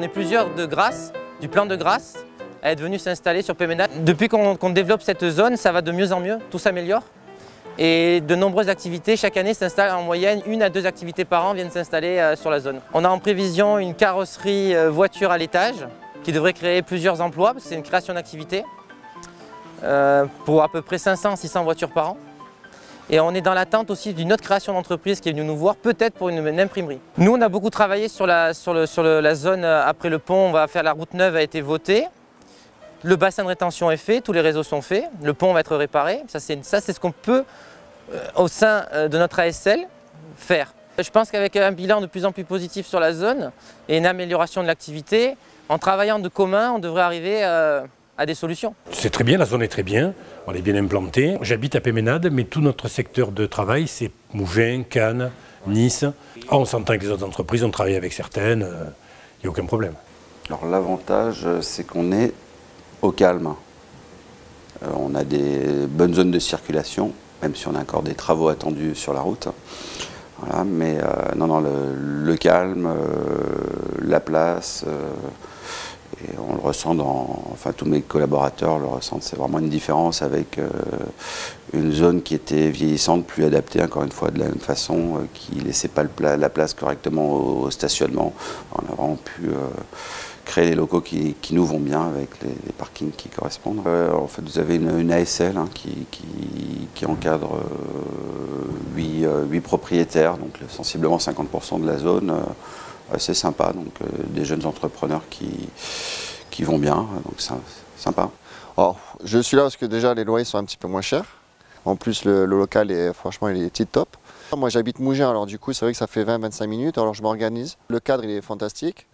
On est plusieurs de Grasse, du plan de Grasse, à être venus s'installer sur Peymeinade. Depuis qu'on développe cette zone, ça va de mieux en mieux, tout s'améliore. Et de nombreuses activités, chaque année s'installent en moyenne 1 à 2 activités par an viennent s'installer sur la zone. On a en prévision une carrosserie voiture à l'étage qui devrait créer plusieurs emplois, parce que c'est une création d'activité, pour à peu près 500-600 voitures par an. Et on est dans l'attente aussi d'une autre création d'entreprise qui est venue nous voir, peut-être pour une imprimerie. Nous, on a beaucoup travaillé sur la zone après le pont. On va faire la route neuve, a été votée. Le bassin de rétention est fait, tous les réseaux sont faits. Le pont va être réparé. Ça, c'est ce qu'on peut, au sein de notre ASL, faire. Je pense qu'avec un bilan de plus en plus positif sur la zone et une amélioration de l'activité, en travaillant de commun, on devrait arriver à des solutions. C'est très bien, la zone est très bien, on est bien implanté. J'habite à Peymeinade, mais tout notre secteur de travail, c'est Mougins, Cannes, Nice. On s'entend avec les autres entreprises, on travaille avec certaines, il n'y a aucun problème. Alors l'avantage, c'est qu'on est au calme. On a des bonnes zones de circulation, même si on a encore des travaux attendus sur la route. Voilà, mais non, le calme, la place, et on le ressent enfin tous mes collaborateurs le ressentent, c'est vraiment une différence avec une zone qui était vieillissante, plus adaptée encore une fois de la même façon, qui ne laissait pas la place correctement au stationnement. On a vraiment pu créer des locaux qui nous vont bien avec les parkings qui correspondent. En fait, vous avez une ASL qui encadre 8 propriétaires, donc sensiblement 50% de la zone. C'est sympa, donc des jeunes entrepreneurs qui vont bien, donc c'est sympa. Alors, je suis là parce que déjà les loyers sont un petit peu moins chers. En plus le local franchement il est tip top. Moi j'habite Mougins, alors du coup c'est vrai que ça fait 20-25 minutes, alors je m'organise. Le cadre il est fantastique,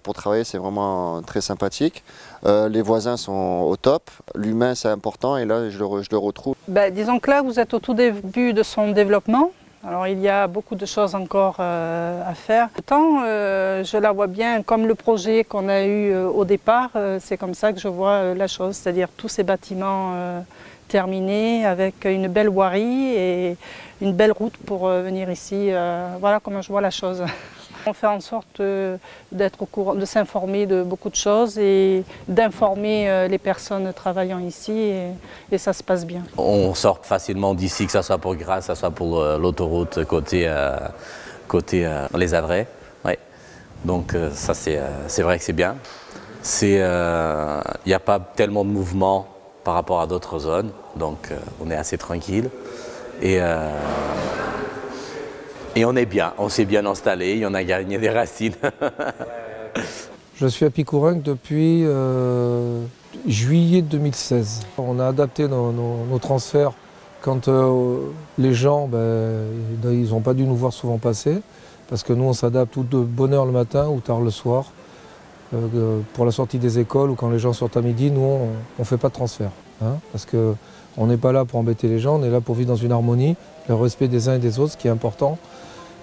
pour travailler c'est vraiment très sympathique. Les voisins sont au top, l'humain c'est important et là je le retrouve. Disons que là vous êtes au tout début de son développement. Alors il y a beaucoup de choses encore à faire. Autant je la vois bien comme le projet qu'on a eu au départ, c'est comme ça que je vois la chose, c'est-à-dire tous ces bâtiments terminés avec une belle voirie et une belle route pour venir ici. Voilà comment je vois la chose. On fait en sorte d'être au courant, de s'informer de beaucoup de choses et d'informer les personnes travaillant ici et ça se passe bien. On sort facilement d'ici, que ce soit pour Grasse, que ce soit pour l'autoroute côté Les Avrais. Ouais. Donc ça c'est vrai que c'est bien. Il n'y a pas tellement de mouvement par rapport à d'autres zones, donc on est assez tranquille. Et on est bien, on s'est bien installé, on a gagné des racines. Je suis à Picourenc depuis juillet 2016. On a adapté nos transferts quand les gens, ils n'ont pas dû nous voir souvent passer, parce que nous on s'adapte ou de bonne heure le matin ou tard le soir. Pour la sortie des écoles ou quand les gens sortent à midi, nous on ne fait pas de transfert. Hein, parce qu'on n'est pas là pour embêter les gens, on est là pour vivre dans une harmonie, le respect des uns et des autres, ce qui est important.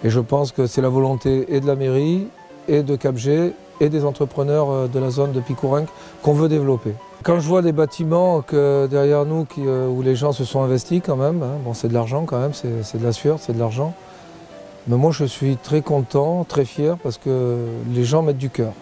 Et je pense que c'est la volonté et de la mairie, et de Capg, et des entrepreneurs de la zone de Picourenc qu'on veut développer. Quand je vois des bâtiments derrière nous où les gens se sont investis quand même, hein, bon c'est de l'argent quand même, c'est de la sueur, c'est de l'argent. Mais moi je suis très content, très fier parce que les gens mettent du cœur.